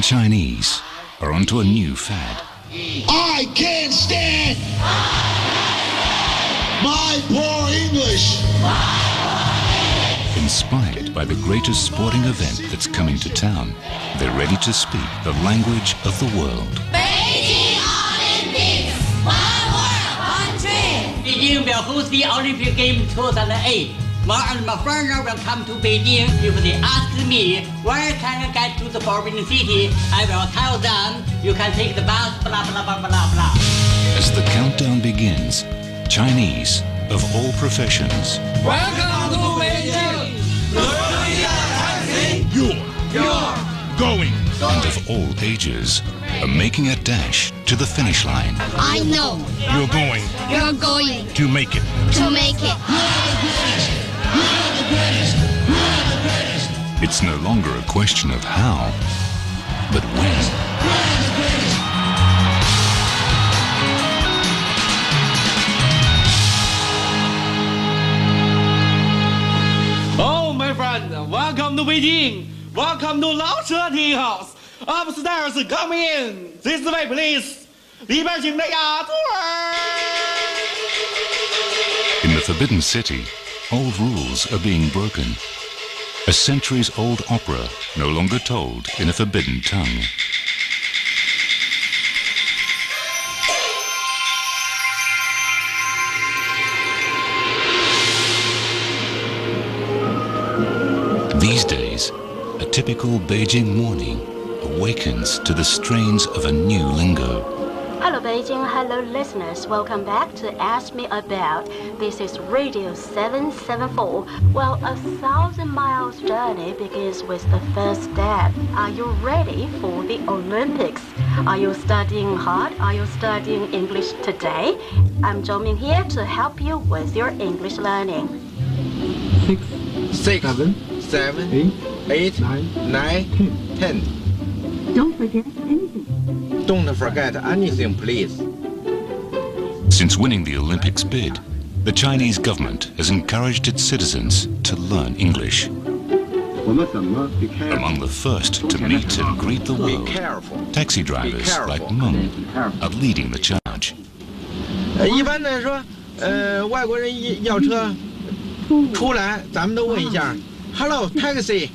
Chinese are onto a new fad. I can't stand my poor English. Inspired by the greatest sporting event that's coming to town, they're ready to speak the language of the world. Beijing Olympics, one world, one dream. Beijing will host the Olympic Games 2008. My friends will come to Beijing. If they ask me where can I get to the forbidden city, I will tell them you can take the bus, blah, blah, blah, blah, blah. As the countdown begins, Chinese of all professions. Welcome to Beijing. You're going. And of all ages are making a dash to the finish line. I know. You're going. You're going To make it. to make it. It's no longer a question of how, but when. Oh, my friend, welcome to Beijing. Welcome to Lao Che Tea House. Upstairs, come in. This way, please. 里边请大家坐。 In the Forbidden City, old rules are being broken. A centuries-old opera no longer told in a forbidden tongue. These days, a typical Beijing morning awakens to the strains of a new lingo. Hello Beijing, hello listeners. Welcome back to Ask Me About. This is Radio 774. Well, 1,000 miles journey begins with the first step. Are you ready for the Olympics? Are you studying hard? Are you studying English today? I'm Zhongming here to help you with your English learning. 6, 7, 8, 9, 10. Don't forget anything. Don't forget anything, please. Since winning the Olympics bid, the Chinese government has encouraged its citizens to learn English. Among the first to meet and greet the Be world, careful. taxi drivers like Meng are leading the charge. 一般来说，外国人要车出来，咱们都问一下 ，Hello taxi。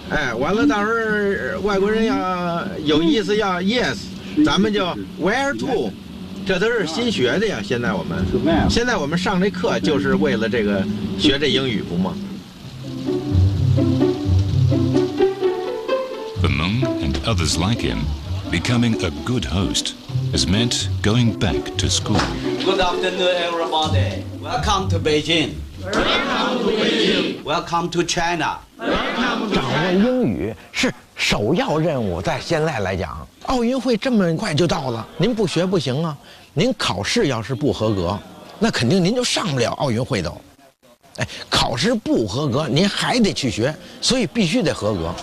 哎，完了，到时候外国人要有意思要 yes， 咱们就 where to， 这都是新学的呀。现在我们上这课就是为了这个学这英语不吗？ For Meng and others like him, becoming a good host has meant going back to school. Good afternoon, everybody. Welcome to Beijing. Welcome to Beijing. Welcome to China. 掌握英语是首要任务，在现在来讲，奥运会这么快就到了，您不学不行啊！您考试要是不合格，那肯定您就上不了奥运会的。哎，考试不合格，您还得去学，所以必须得合格。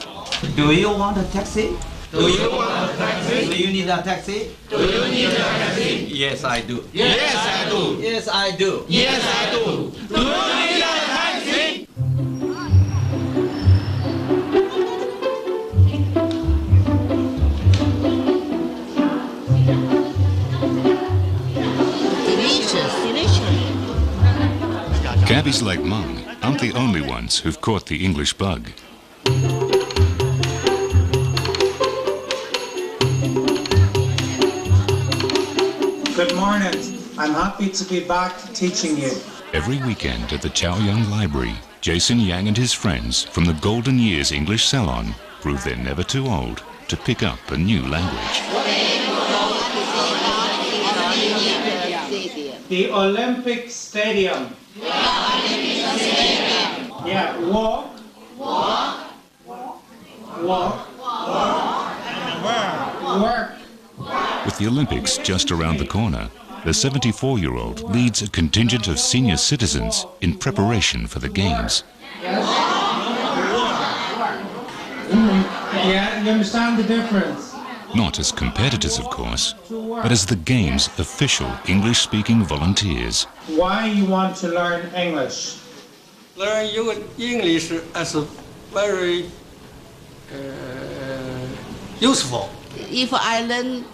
Do you want a taxi? Do you want a taxi? Do you need a taxi? Do you need a taxi? Yes, I do. Yes, I do. Yes, I do. Yes, I do. Do you need a taxi? Cabbies like Meng aren't the only ones who've caught the English bug. Good morning. I'm happy to be back teaching you. Every weekend at the Chaoyang Library, Jason Yang and his friends from the Golden Years English Salon prove they're never too old to pick up a new language. The Olympic Stadium. Yeah, walk. Work. With the Olympics just around the corner, the 74-year-old leads a contingent of senior citizens in preparation for the Games. Yeah, you understand the difference? Not as competitors, of course, but as the Games' official English-speaking volunteers. Why you want to learn English? Learn English as a very useful. If I learn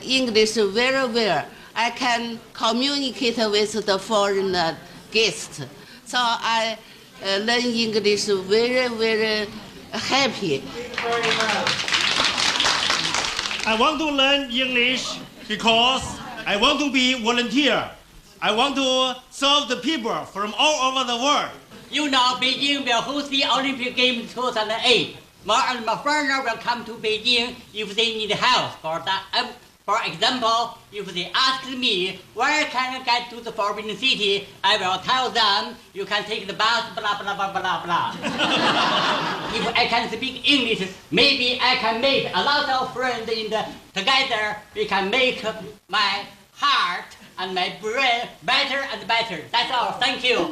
English very well, I can communicate with the foreign guests. So I learn English very, very happy. I want to learn English because I want to be volunteer. I want to serve the people from all over the world. You know, Beijing will host the Olympic Games 2008. More and more foreigners will come to Beijing if they need help. For example, if they ask me, where can I get to the forbidden city, I will tell them, you can take the bus, blah, blah, blah, blah, blah. If I can speak English, maybe I can make a lot of friends together. We can make my heart and my brain better and better. That's all. Thank you.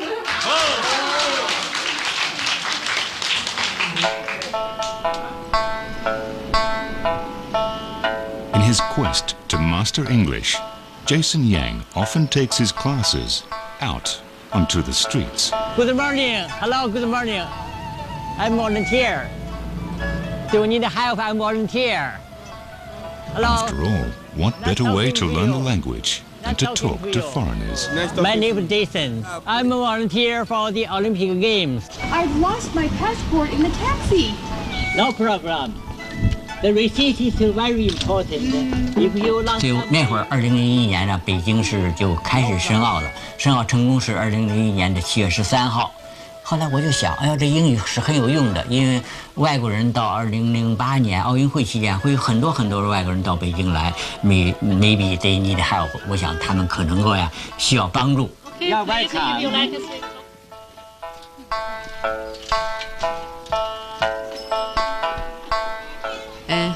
In his quest to master English, Jason Yang often takes his classes out onto the streets. Good morning. Hello, good morning. I'm volunteer. Do you need help? I'm volunteer. Hello. After all, what better way to learn the language than to talk to foreigners? My name is Jason. I'm a volunteer for the Olympic Games. I've lost my passport in the taxi. No problem. The receipt is very important. If you lost 就那会儿，2001年呢，北京市就开始申奥了。申奥成功是2001年的7月13号。后来我就想，哎呀，这英语是很有用的，因为外国人到2008年奥运会期间会有很多的外国人到北京来 ，maybe they need help。我想他们可能够呀需要帮助。You're welcome.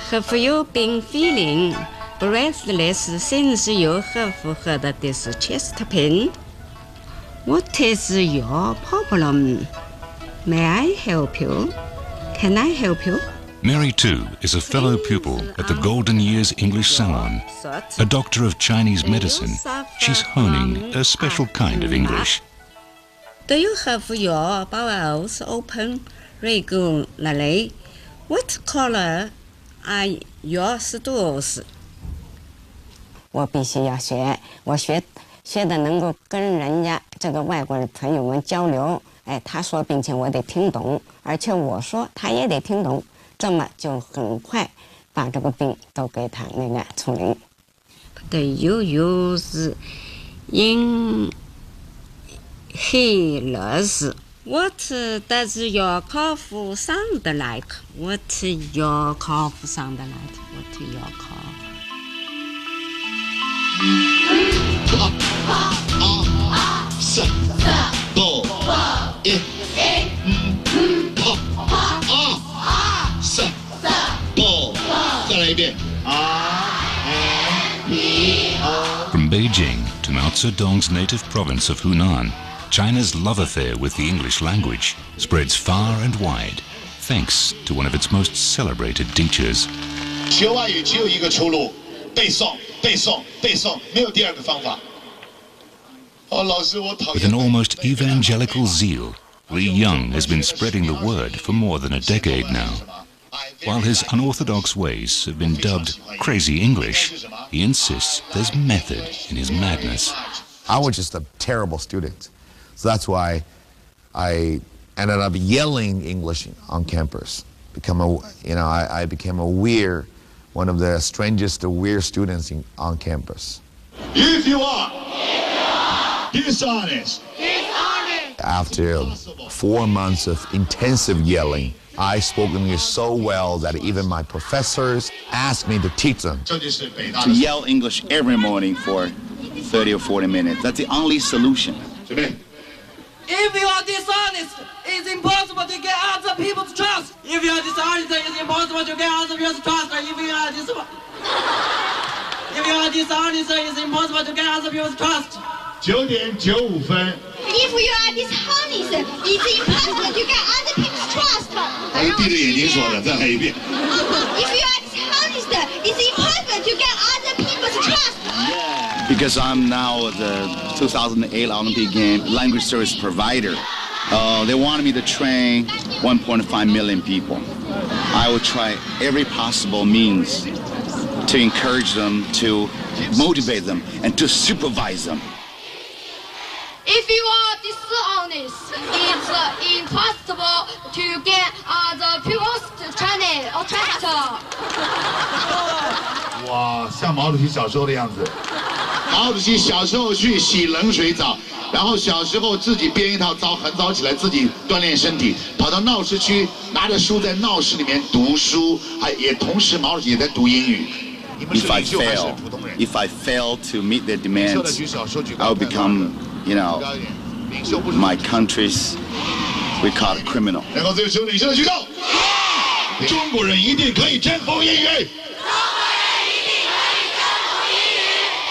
Have you been feeling breathless since you have had this chest pain? What is your problem? May I help you? Can I help you? Mary, too, is a fellow pupil at the Golden Years English Salon. A doctor of Chinese medicine, she's honing a special kind of English. Do you have your bowels open regularly? What color are your stools? 我必须要学，我学的能够跟人家这个外国人朋友们交流，哎，他说并且我得听懂，而且我说他也得听懂，这么就很快把这个病都给他那个处理。Do you use inhalers? What does your cough sound like? What your cough sound like? What your cough? From Beijing to Mao Zedong's native province of Hunan, China's love affair with the English language spreads far and wide, thanks to one of its most celebrated teachers. 学外语只有一个出路，背诵，背诵，背诵，没有第二个方法。老师，我讨厌。 With an almost evangelical zeal, Li Young has been spreading the word for more than a decade now. While his unorthodox ways have been dubbed crazy English, he insists there's method in his madness. I was just a terrible student. So that's why I ended up yelling English on campus. I became one of the strangest, weird students on campus. If you are dishonest. After 4 months of intensive yelling, I spoke English so well that even my professors asked me to teach them. To yell English every morning for 30 or 40 minutes. That's the only solution. If you are dishonest, it's impossible to get other people's trust. If you are dishonest, it's impossible to get other people's trust. If you are dishonest, it's impossible to get other people's trust. 9:95分。 If you are dishonest, it's impossible to get other people's trust. 还是闭着眼睛说的，再来一遍。If you are dishonest, it's impossible to get other people's trust. Because I'm now the 2008 Olympic Game language service provider. They wanted me to train 1.5 million people. I will try every possible means to encourage them, to motivate them, and to supervise them. If you are dishonest, it's impossible to get the people's channel or tractor. 哇，像毛主席小时候的样子。毛主席小时候去洗冷水澡，然后小时候自己编一套澡，很早起来自己锻炼身体，跑到闹市区拿着书在闹市里面读书，也同时毛主席也在读英语。If I fail to meet their demands, I will become, my country's, we call it criminal. 然后最后领袖的举手，中国人一定可以征服英语。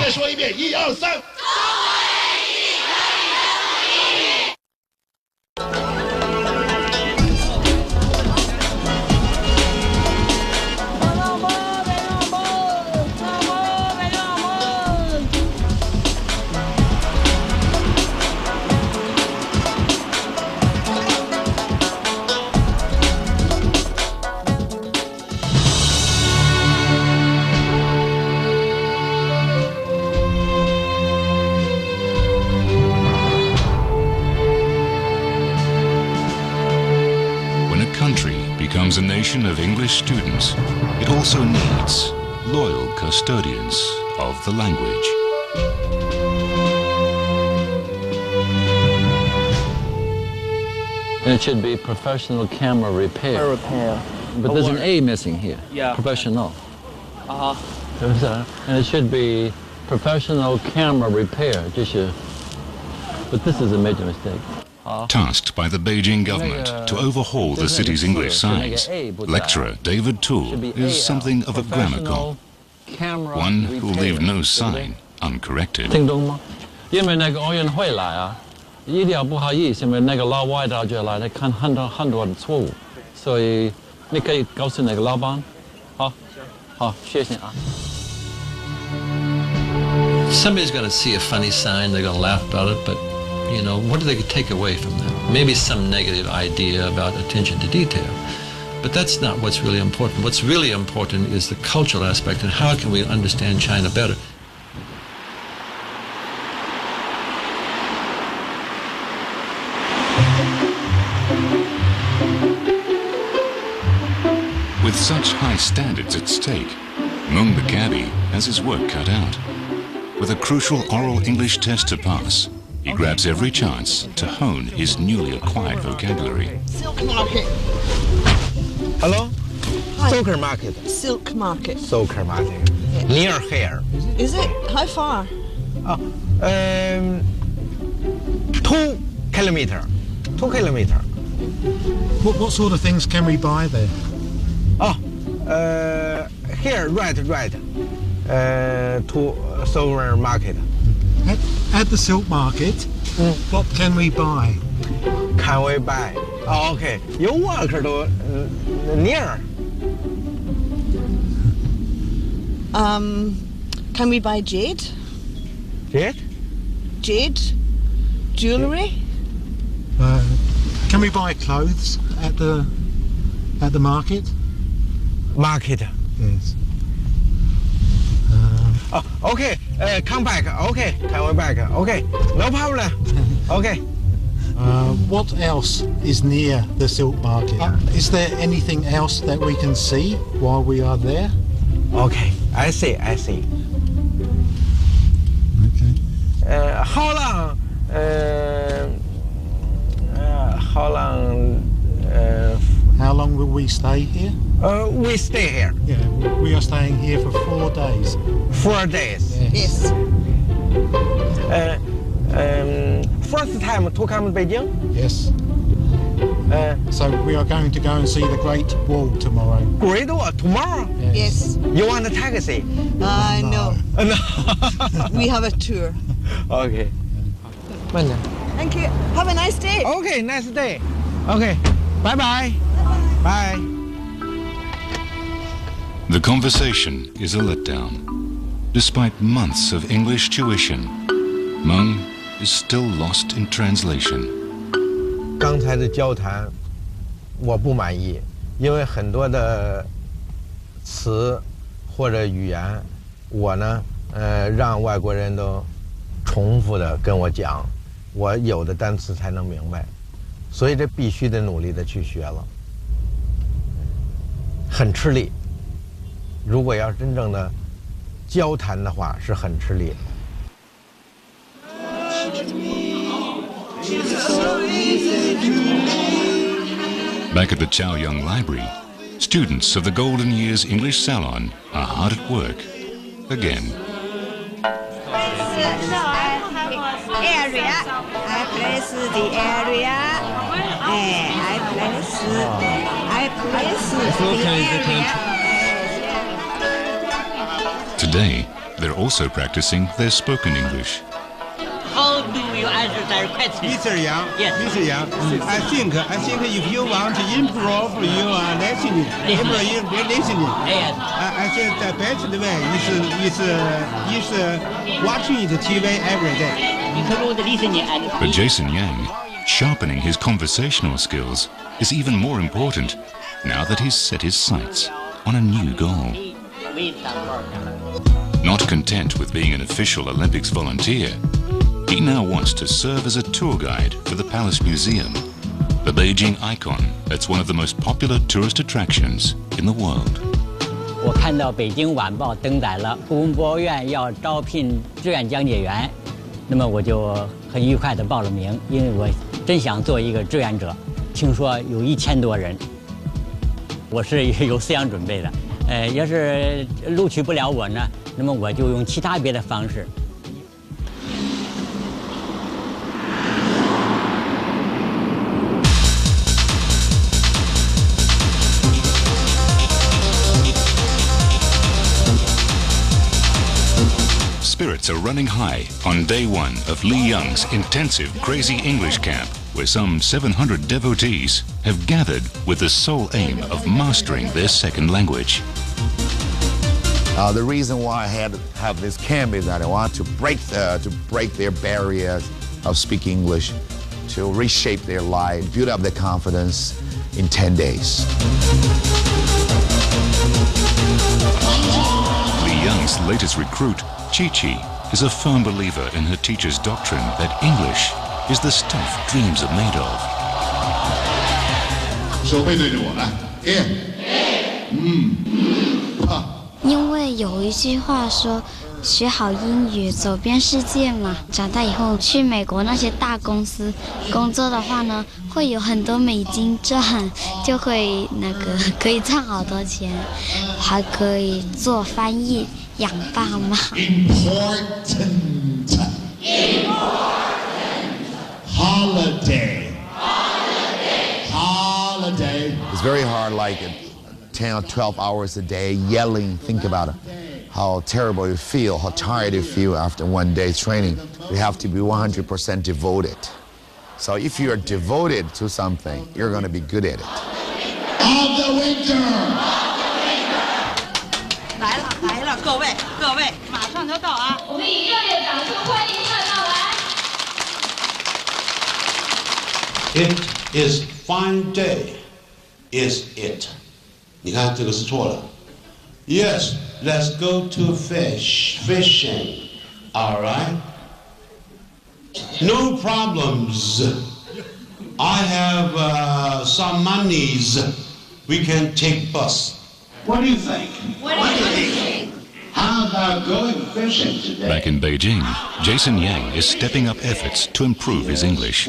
再说一遍，1、2、3。Becomes a nation of English students, it also needs loyal custodians of the language. It should be professional camera repair. But there's an A missing here. Yeah. Professional. And it should be professional camera repair. But this is a major mistake. Tasked by the Beijing government to overhaul the city's English signs, lecturer David Toole is something of a grammar one who'll leave no sign uncorrected. 听懂吗？因为那个奥运会来啊，一定要不好意思，因为那个老外到这来，他看很多的错误，所以你可以告诉那个老板，好，谢谢啊。Somebody's going to see a funny sign, they're going to laugh about it, but what do they take away from that? Maybe some negative idea about attention to detail. But that's not what's really important. What's really important is the cultural aspect and how can we understand China better. With such high standards at stake, Mung the cabbie has his work cut out. With a crucial oral English test to pass, he grabs every chance to hone his newly acquired vocabulary. Silk market. Hello? Hi. Silk market. Silk market. Silk market. Yeah. Near here. Is it? How far? 2 kilometers. 2 kilometers. What sort of things can we buy there? Here, right. To silver market. At the silk market, what can we buy? Can we buy? Okay. You walk to near. Can we buy jade? Jade? Jade? Jewelry? Can we buy clothes at the market? Market. Yes. Okay. Come back. Okay. Come back. Okay. No problem. Okay. What else is near the silk market? Is there anything else that we can see while we are there? Okay. I see. Okay. How long? How long will we stay here? We stay here. Yeah, we are staying here for 4 days. 4 days. Yes. First time to come to Beijing? Yes. So we are going to go and see the Great Wall tomorrow. Great Wall tomorrow? Yes. You want a taxi? No. No. We have a tour. Okay. Thank you. Have a nice day. Okay, nice day. Okay. Bye-bye. Bye. The conversation is a letdown. Despite months of English tuition, Meng is still lost in translation. 刚才的交谈，我不满意，因为很多的词或者语言，我呢，让外国人都重复的跟我讲，我有的单词才能明白，所以这必须得努力的去学了，很吃力。如果要真正的交谈的话，是很吃力。Back at the Chaoyang Library, students of the Golden Years English Salon are hard at work again. Area. I place the area. I place the area. Today, they're also practicing their spoken English. How do you answer their questions? Mr. Yang, Yes. Mr. Yang, I think if you want to improve your listening, Yes. I think the best way is watching the TV every day. You can both listening and For Jason Yang, sharpening his conversational skills is even more important now that he's set his sights on a new goal. Not content with being an official Olympics volunteer, he now wants to serve as a tour guide for the Palace Museum, the Beijing icon that's one of the most popular tourist attractions in the world. 我看到北京晚报登载了故宫博物院要招聘志愿讲解员，那么我就很愉快地报了名，因为我真想做一个志愿者。听说有1000多人，我是有思想准备的。要是录取不了我呢，那么我就用其他别的方式。Spirits are running high on day one of Li Young's intensive Crazy English Camp, where some 700 devotees have gathered with the sole aim of mastering their second language. The reason why I had to have this camp is that I want to break their barriers of speaking English, to reshape their life, build up their confidence in 10 days. Li Young's latest recruit, Chi-Chi, is a firm believer in her teacher's doctrine that English is the stuff dreams are made of. 手背对着我来，因为有一句话说，学好英语走遍世界嘛。长大以后去美国那些大公司工作的话呢，会有很多美金赚，就会可以赚好多钱，还可以做翻译养爸妈。Holiday. It's very hard, like 10 or 12 hours a day, yelling. Think about it, how terrible you feel, how tired you feel after one day's training. You have to be 100% devoted. So if you're devoted to something, you're going to be good at it. Of the winter. 来了，各位，马上就到啊！我们以热烈掌声欢迎他到来。It is fine day, is it? 你看这个是错了。Yes, let's go to fishing. All right. No problems. I have some monies. We can take bus. What do you think? What do you think? How about going fishing today? Back in Beijing, Jason Yang is stepping up efforts to improve his English.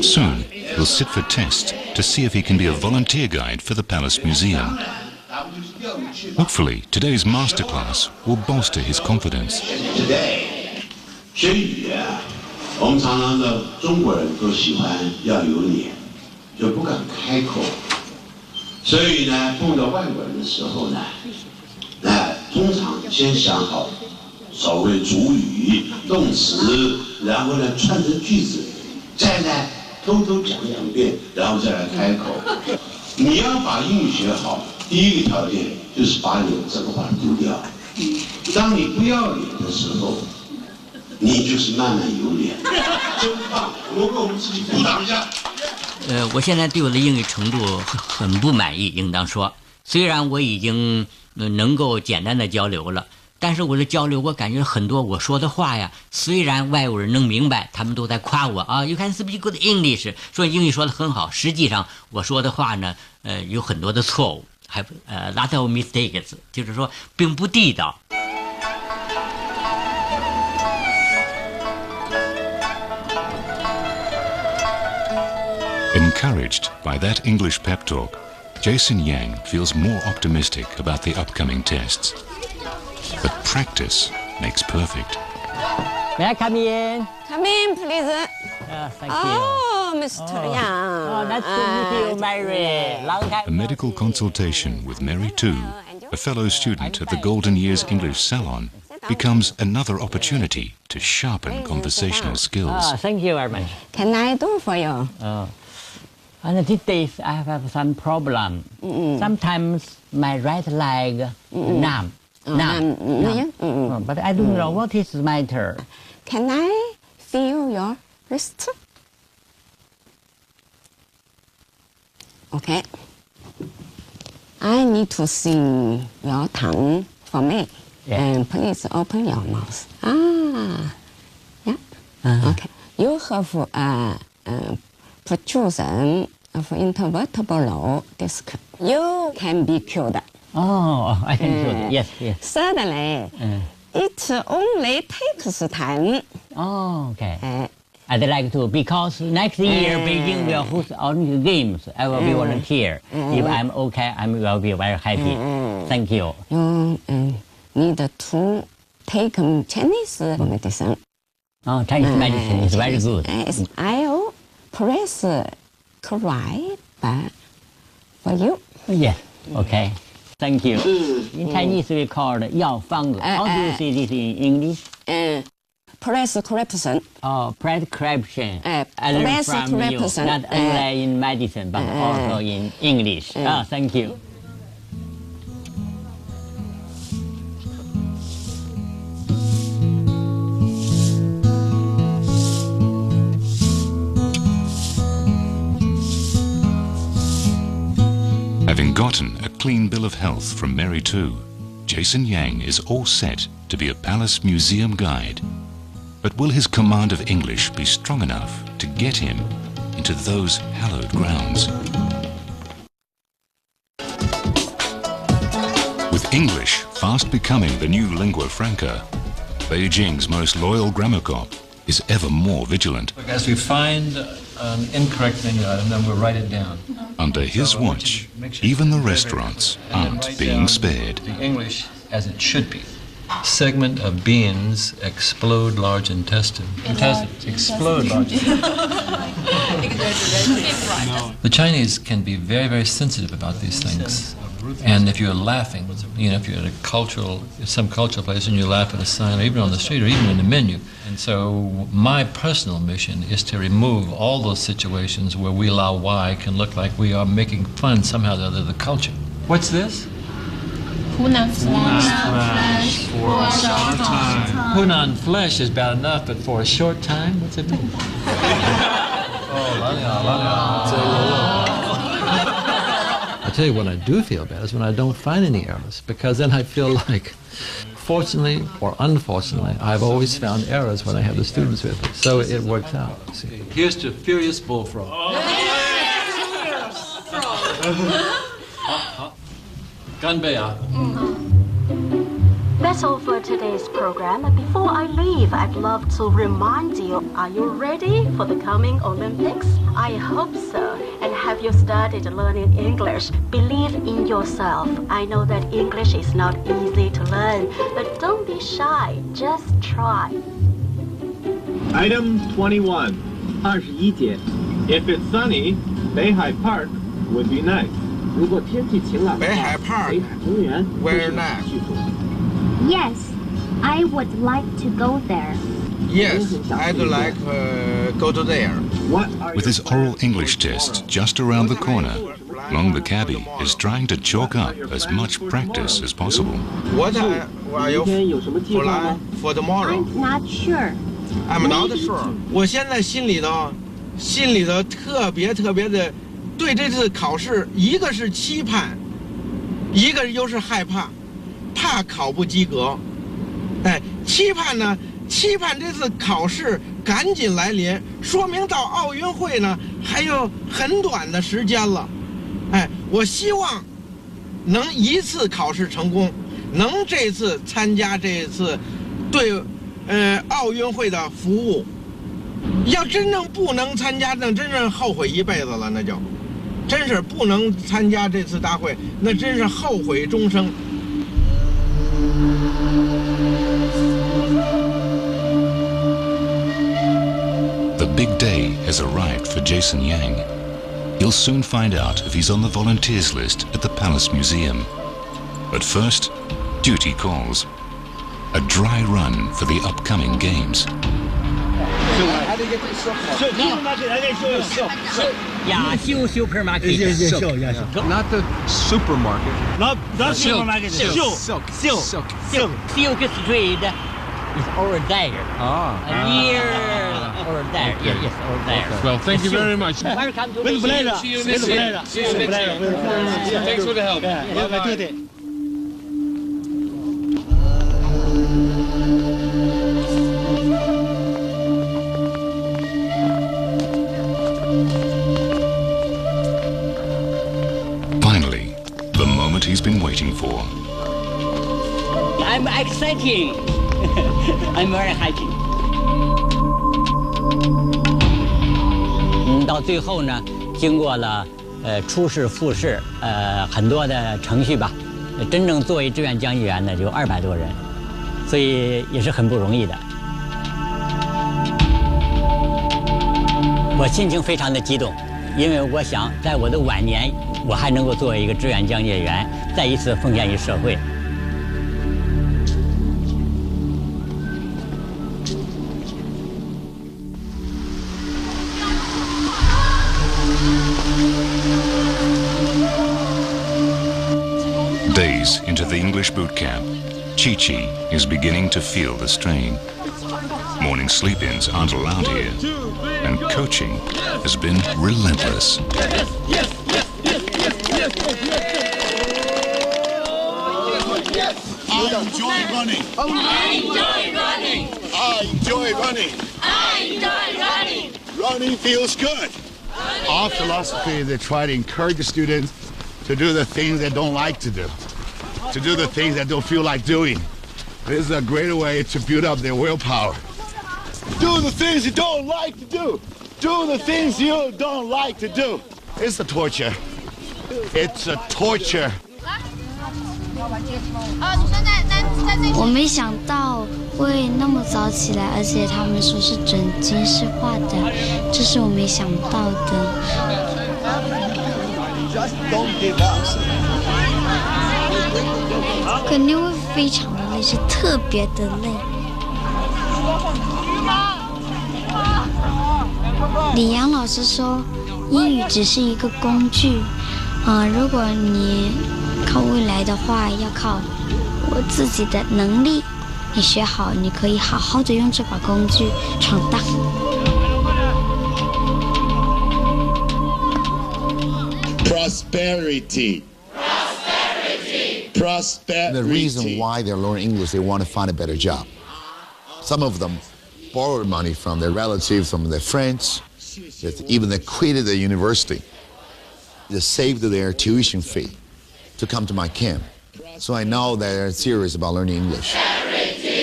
Soon, he'll sit for tests to see if he can be a volunteer guide for the Palace Museum. Hopefully, today's masterclass will bolster his confidence. Today, 学语啊，我们常常的中国人都喜欢要有脸，就不敢开口。所以呢，碰到外国人的时候呢，通常先想好所谓主语、动词，然后呢串成句子，再呢偷偷讲2遍，然后再来开口。你要把英语学好，第一个条件就是把脸这个把它丢掉。当你不要脸的时候，你就是慢慢有脸，真棒！我们给我们自己鼓掌一下。我现在对我的英语程度很不满意，应当说，虽然我已经能够简单的交流了，但是我的交流，我感觉很多我说的话呀，虽然外国人能明白，他们都在夸我啊 ，You can speak good English， 说英语说得很好，实际上我说的话呢，有很多的错误，还lot of mistakes， 就是说并不地道。Encouraged by that English pep talk, Jason Yang feels more optimistic about the upcoming tests. But practice makes perfect. May I come in? Come in, please. Thank Oh, Mr. Yang. Oh, nice to meet you, Mary. Long time. A medical consultation with Mary Tu, a fellow student at the Golden Years English Salon, becomes another opportunity to sharpen conversational skills. Thank you very much. Can I do for you? And these days I have some problem. Sometimes my right leg numb. But I don't know what is the matter. Can I feel your wrist? Okay. I need to see your tongue for me. And please open your mouth. Yeah. Okay. You have protrusion of intervertebral disc. You can be cured. Oh, I can do it. Yes. Certainly. It only takes time. Oh, okay. I'd like to, because next year Beijing will host Olympic Games. I will be volunteer. If I'm okay, I will be very happy. Thank you. You need to take Chinese medicine. Oh, Chinese medicine is very good. I'll prescribe for you. Yes. Okay. Thank you. In Chinese we call it 药方子. How do you say this in English? Prescription. Oh, prescription. I learned from you, not only in medicine, but also in English. Thank you. Having gotten a clean bill of health from Mary Tu, Jason Yang is all set to be a palace museum guide. But will his command of English be strong enough to get him into those hallowed grounds? With English fast becoming the new lingua franca, Beijing's most loyal grammar cop is ever more vigilant. As we find an incorrect menu item, then we'll write it down. Under his watch, even the restaurants aren't being spared. The English as it should be. Segment of beans explode large intestine. Intestines explode large intestine. The Chinese can be very, very sensitive about these things. And if you're laughing, if you're at some cultural place and you laugh at a sign, or even on the street, or even in the menu. And so my personal mission is to remove all those situations where we Lao Wai can look like we are making fun somehow or other of the culture. What's this? Hunan flesh for a short time. Hunan flesh is bad enough, but for a short time? What's it mean? I tell you what I do feel bad is when I don't find any errors, because then I feel like, fortunately or unfortunately, I've always found errors when I have the students with me. So it works out. See. Here's to Furious Bullfrog. Ganbei. That's all for today's program. Before I leave, I'd love to remind you, are you ready for the coming Olympics? I hope so. And have you started learning English? Believe in yourself. I know that English is not easy to learn, but don't be shy. Just try. Item 21, 21节. If it's sunny, Beihai Park would be nice. 如果天气晴朗的话， Beihai Park 北海公园 very nice. Yes, I would like to go there. Yes, I'd like go to there. With his oral English test just around the corner, Long the cabbie is trying to chalk up as much practice as possible. What are you for tomorrow? I'm not sure. I'm not sure. 我现在心里头心里头特别的对这次考试，一个是期盼，一个又是害怕，怕考不及格。哎，期盼呢，期盼这次考试赶紧来临，说明到奥运会呢还有很短的时间了。哎，我希望能一次考试成功，能这次参加这一次对奥运会的服务。要真正不能参加，那真是后悔一辈子了，那就真是不能参加这次大会，那真是后悔终生。The big day has arrived for Jason Yang. You'll soon find out if he's on the volunteers list at the Palace Museum. But first, duty calls. A dry run for the upcoming games. Yeah, supermarket. Not the supermarket. Not supermarket. Silk Street is over there. Near over there. Yes, over there. Well, thank you very much. Welcome to With pleasure. See you next year. Thanks for the help. Bye-bye. Finally, the moment he's been waiting for. I'm exciting. I'm very happy. 到最后呢，经过了初试、复试，很多的程序吧，真正作为志愿讲解员呢，有200多人，所以也是很不容易的。我心情非常的激动，因为我想在我的晚年，我还能够作为一个志愿讲解员，再一次奉献于社会。Days into the English boot camp, Chi-Chi is beginning to feel the strain. Morning sleep-ins aren't allowed here, and coaching has been relentless. I enjoy running. I enjoy running. I enjoy running. I enjoy running. Running feels good. Our philosophy is to try to encourage the students to do the things they don't like to do the things that don't feel like doing. This is a great way to build up their willpower. Do the things you don't like to do. Do the things you don't like to do. It's a torture. It's a torture. 我没想到会那么早起来，而且他们说是整军事化的，这是我没想到的。肯定会非常的累，是特别的累。李阳老师说，英语只是一个工具，如果你靠未来的话，要靠我自己的能力。你学好，你可以好好的用这把工具闯荡。Prosperity. Prosperity. The reason why they're learning English, they want to find a better job. Some of them borrowed money from their relatives, from their friends, even they quitted the university. They saved their tuition fee to come to my camp. So I know they're serious about learning English.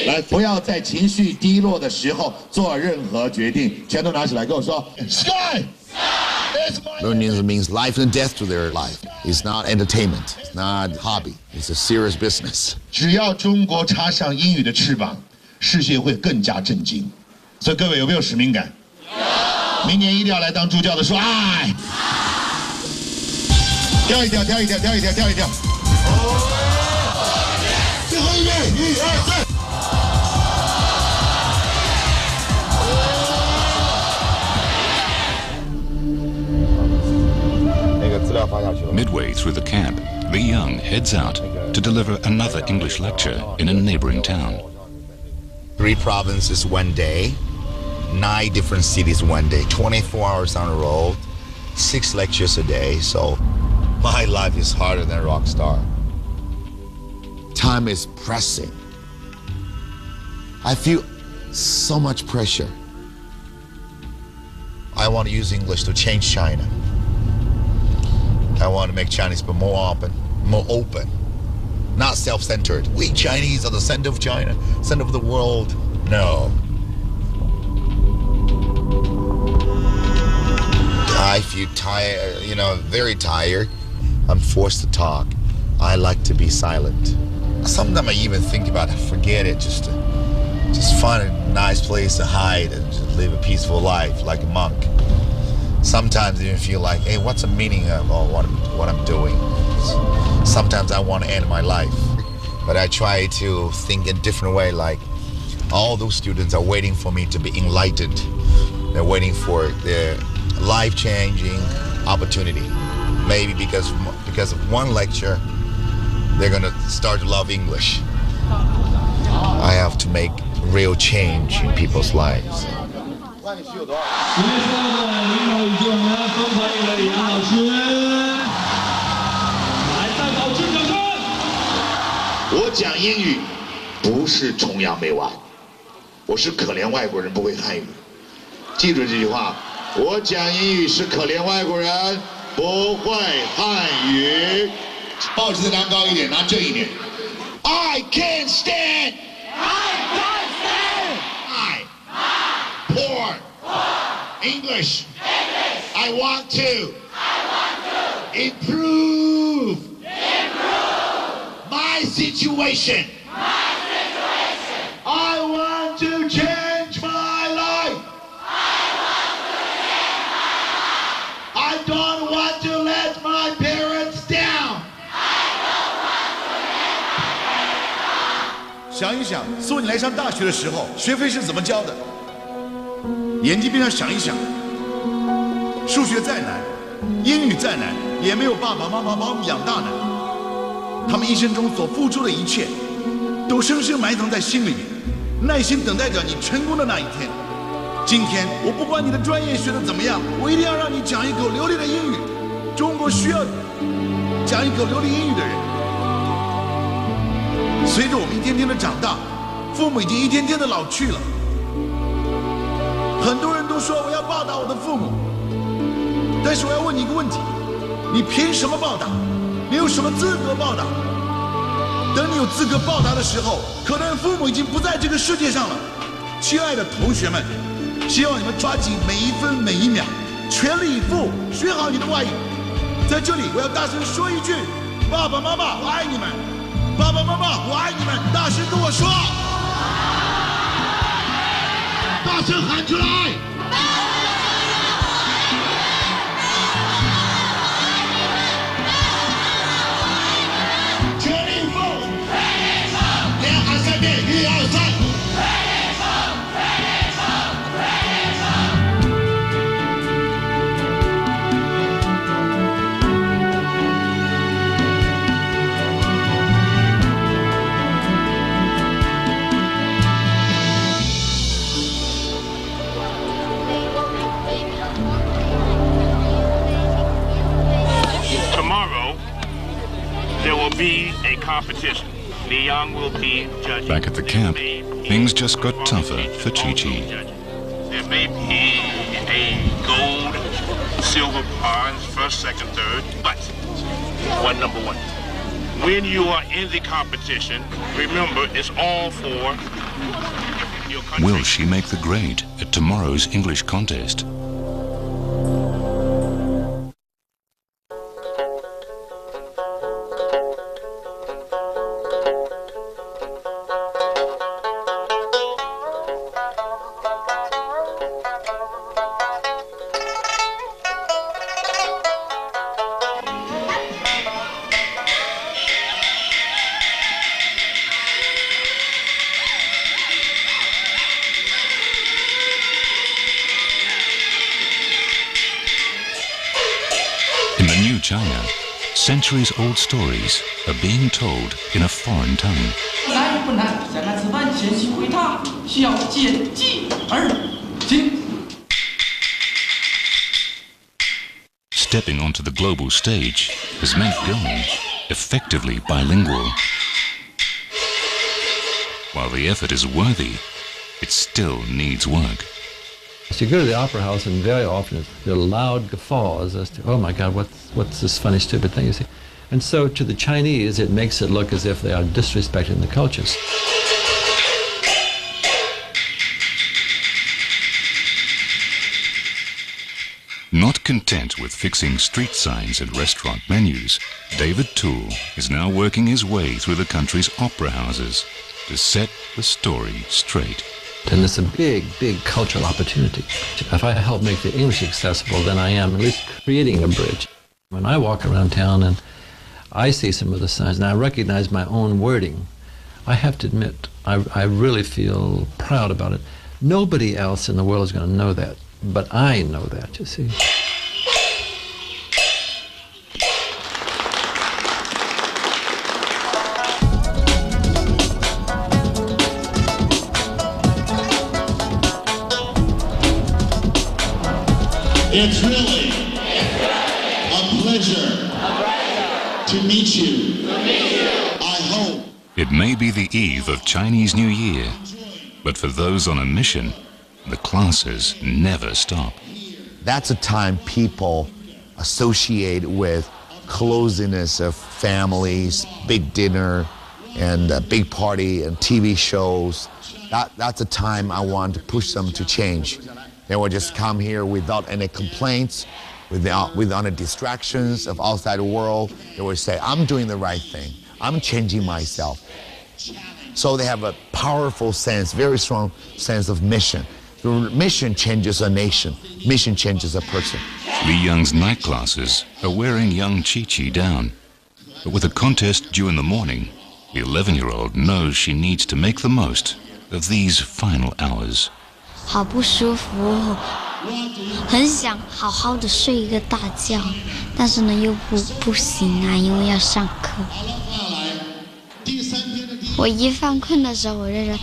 来，不要在情绪低落的时候做任何决定，全都拿起来跟我说 Sky! Learning English means life and death to their life. It's not entertainment. It's not hobby. It's a serious business. 只要中国插上英语的翅膀，世界会更加震惊。所以各位有没有使命感？有。明年一定要来当助教的说爱。跳一跳，跳一跳，跳一跳，跳一跳。最后一遍，1、2、3。Midway through the camp, Li Young heads out to deliver another English lecture in a neighboring town. 3 provinces, 1 day. 9 different cities one day, 24 hours on the road, 6 lectures a day. So my life is harder than a rock star. Time is pressing. I feel so much pressure. I want to use English to change China. I want to make Chinese people more open, not self-centered. We Chinese are the center of China, center of the world. No. I feel tired, very tired. I'm forced to talk. I like to be silent. Sometimes I even think about it, forget it, just find a nice place to hide and just live a peaceful life like a monk. Sometimes I even feel like, hey, what's the meaning of what I'm doing? Sometimes I want to end my life. But I try to think in a different way, like all those students are waiting for me to be enlightened. They're waiting for their life-changing opportunity. Maybe because of one lecture, they're going to start to love English. I have to make real change in people's lives. 我讲英语不是崇洋媚外，我是可怜外国人不会汉语。记住这句话，我讲英语是可怜外国人不会汉语。报纸再拿高一点，拿正一点。I can't stand. Poor English. I want to improve my situation. I want to change my life. I don't want to let my parents down. 想一想，苏你来上大学的时候，学费是怎么交的？眼睛闭上想一想，数学再难，英语再难，也没有爸爸妈妈把我们养大难。他们一生中所付出的一切，都深深埋藏在心里面，耐心等待着你成功的那一天。今天我不管你的专业学得怎么样，我一定要让你讲一口流利的英语。中国需要讲一口流利英语的人。随着我们一天天的长大，父母已经一天天的老去了。很多人都说我要报答我的父母，但是我要问你一个问题：你凭什么报答？你有什么资格报答？等你有资格报答的时候，可能父母已经不在这个世界上了。亲爱的同学们，希望你们抓紧每一分每一秒，全力以赴学好你的外语。在这里，我要大声说一句：爸爸妈妈，我爱你们！爸爸妈妈，我爱你们！大声跟我说！大声喊出来！全力以赴！连喊3遍，1、2、3。Be a competition. Liang will be judging. Back at the camp, things just got tougher for Chi-Chi. There may be a gold, silver bronze, first, second, third, but number one. When you are in the competition, remember it's all for your country. Will she make the grade at tomorrow's English contest? China, centuries-old stories are being told in a foreign tongue. 来不难，想看此番前去回他，需要见继而 Stepping onto the global stage has meant going effectively bilingual. While the effort is worthy, it still needs work. So you go to the opera house, and very often there are loud guffaws as to, oh my God, what's this funny, stupid thing you see? And so to the Chinese, it makes it look as if they are disrespecting the cultures. Not content with fixing street signs and restaurant menus, David Toole is now working his way through the country's opera houses to set the story straight. And it's a big, big cultural opportunity. If I help make the English accessible, then I am at least creating a bridge. When I walk around town and I see some of the signs and I recognize my own wording, I have to admit, I really feel proud about it. Nobody else in the world is going to know that, but I know that, you see. It's really a pleasure to meet you. I hope. It may be the eve of Chinese New Year, but for those on a mission, the classes never stop. That's a time people associate with closeness of families, big dinner, and a big party and TV shows. That's a time I want to push them to change. They will just come here without any complaints, without any distractions of outside the world. They will say, I'm doing the right thing. I'm changing myself. So they have a powerful sense, very strong sense of mission. The mission changes a nation. Mission changes a person. Li Young's night classes are wearing young Chi-Chi down. But with a contest due in the morning, the 11-year-old knows she needs to make the most of these final hours. 好不舒服哦，很想好好的睡一个大觉，但是呢又不行啊，因为要上课。我一犯困的时候，我就说，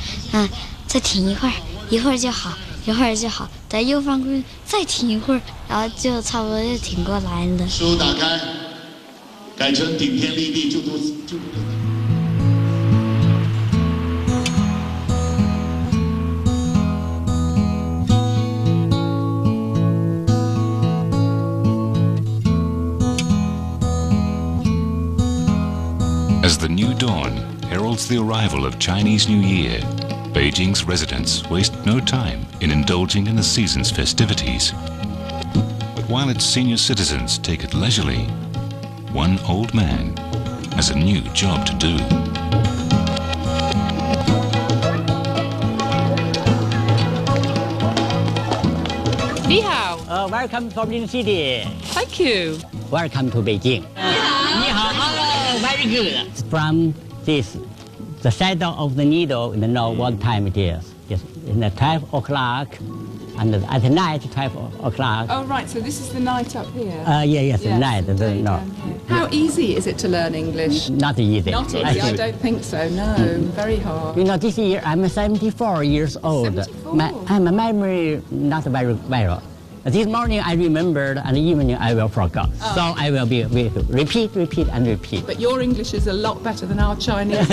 再停一会儿，一会儿就好，一会儿就好。等又犯困，再停一会儿，然后就差不多就挺过来了。书打开，改成顶天立地就读。As the new dawn heralds the arrival of Chinese New Year, Beijing's residents waste no time in indulging in the season's festivities. But while its senior citizens take it leisurely, one old man has a new job to do. 你好 welcome from the city. Thank you. Welcome to Beijing. 你好 hello, very good. From this, the shadow of the needle, you know what time it is. It's in the 12 o'clock, and at night 12 o'clock. Oh right, so this is the night up here. Yes, the night. No. How easy is it to learn English? Not easy. Not easy. I don't think so. No, very hard. You know, this year I'm 74 years old. 74. My memory not very well. This morning I remembered, and evening I will forget. Oh. So I will be repeat, and repeat. But your English is a lot better than our Chinese.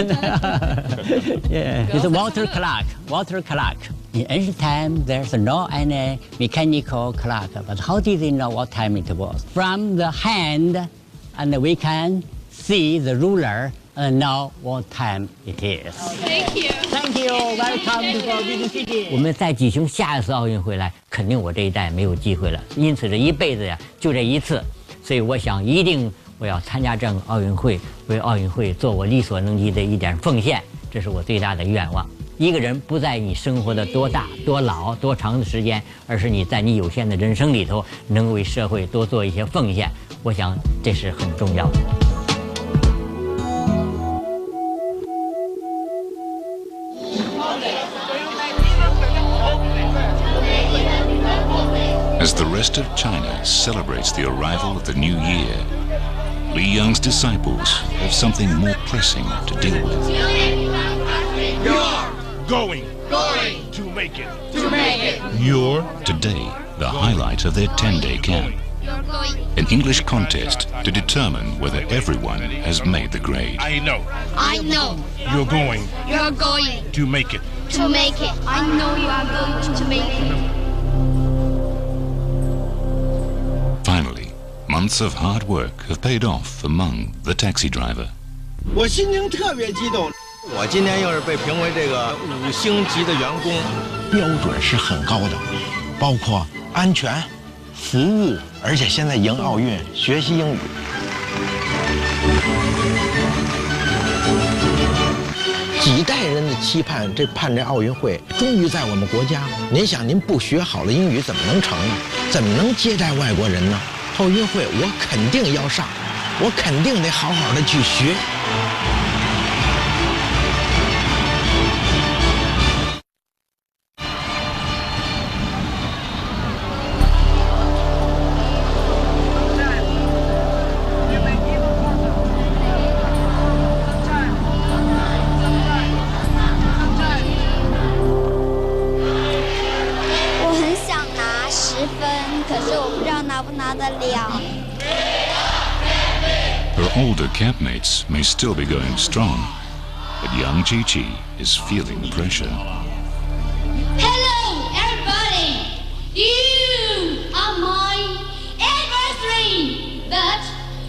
Yeah, it's a water clock. Water clock. In ancient time, there's no any mechanical clock. But how did they know what time it was? From the hand, and we can see the ruler and know what time it is. Thank you. Thank you. Welcome to Forbidden City. 我们再举行下一次奥运会来，肯定我这一代没有机会了。因此这一辈子呀，就这一次，所以我想一定我要参加这个奥运会，为奥运会做我力所能及的一点奉献，这是我最大的愿望。一个人不在你生活的多大、多老、多长的时间，而是你在你有限的人生里头，能为社会多做一些奉献。我想这是很重要的。As the rest of China celebrates the arrival of the new year, Li Young's disciples have something more pressing to deal with. We are going Going. To make it. To make it. You're. Today, the highlight of their 10-day camp. An English contest to determine whether everyone has made the grade. I know. I know. You're going. You're going. To make it. To make it. I know you are going to make it. Finally, months of hard work have paid off among the taxi driver. 我心情特别激动，我今天又是被评为这个5星级的员工，标准是很高的，包括安全、服务，而且现在迎奥运，学习英语。几代人的期盼，这奥运会终于在我们国家。您想，您不学好了英语怎么能成呢？怎么能接待外国人呢？奥运会我肯定要上，我肯定得好好的去学。Her older campmates may still be going strong, but young Chi-Chi is feeling the pressure. Hello, everybody! You are my adversary, but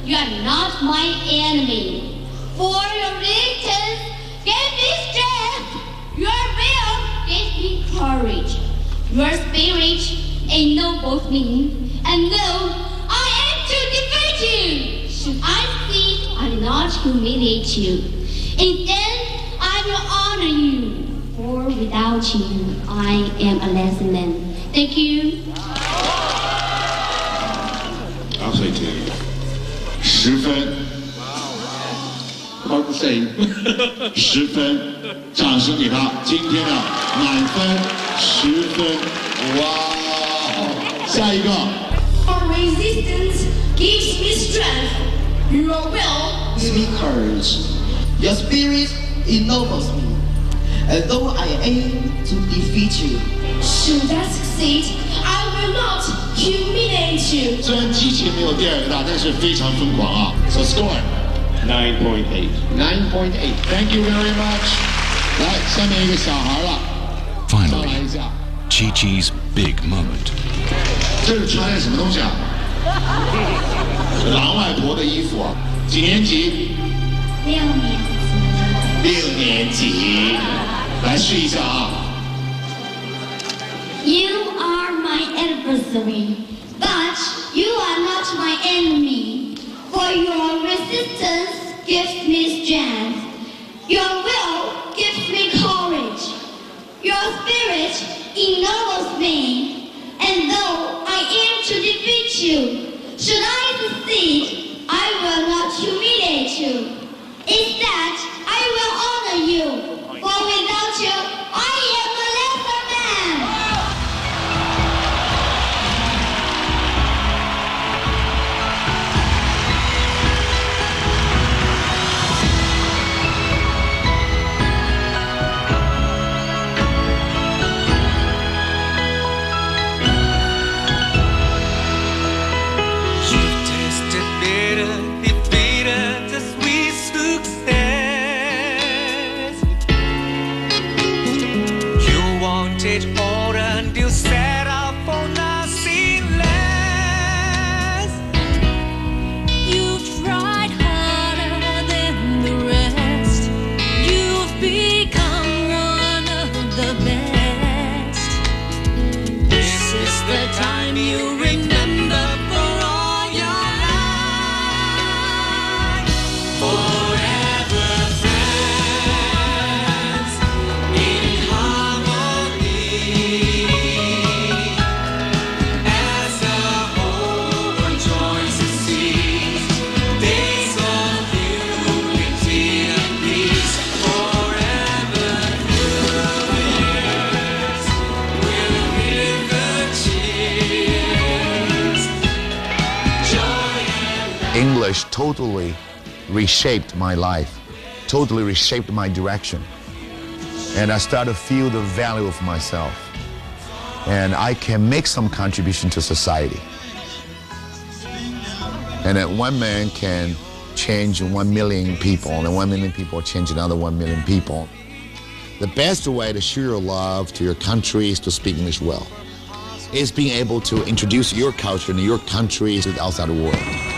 you are not my enemy. For your resistance gave me strength, your will gave me courage. Your spirit ennobles me, and though I am to defeat you, should I seek and not humiliate you. Instead, I will honor you, for without you, I am a less man. Thank you. I'll say 10. 10分。Hard to say. 10分，掌声给他，今天的满分10分。哇！下一个。Your resistance gives me strength. Your will gives me courage. Your spirit ennobles me. And though I aim to defeat you, should I succeed, I will not humiliate you. 虽然激情没有第二个大，但是非常疯狂啊。So score 9.8. 9.8. Thank you very much. 来，下面一个小孩了。Finally, Chi-Chi's big moment. 这是穿的什么东西啊？狼外婆的衣服啊。几年级？6年级。6年级。来试一下啊。You are my adversary, but you are not my enemy. For your resistance gives me strength. Your will gives me courage. Your spirit ennobles me. And though I aim to defeat you, should I succeed, I will not humiliate you. Instead, I will honor you. For without you, I am a lesser man. You've tasted bitter, defeated the sweet success. You wanted all and you set out for nothing less. You've tried harder than the rest. You've become one of the best. This is the time you remember for all your life. Forever friends in harmony. As the whole world joins and sees days of unity and peace. Forever through the years, we'll hear the cheers. Joy and English totally reshaped my life, totally reshaped my direction. And I started to feel the value of myself. And I can make some contribution to society. And that one man can change 1 million people, and 1 million people change another 1 million people. The best way to show your love to your country is to speak English well. It's being able to introduce your culture and your country to the outside world.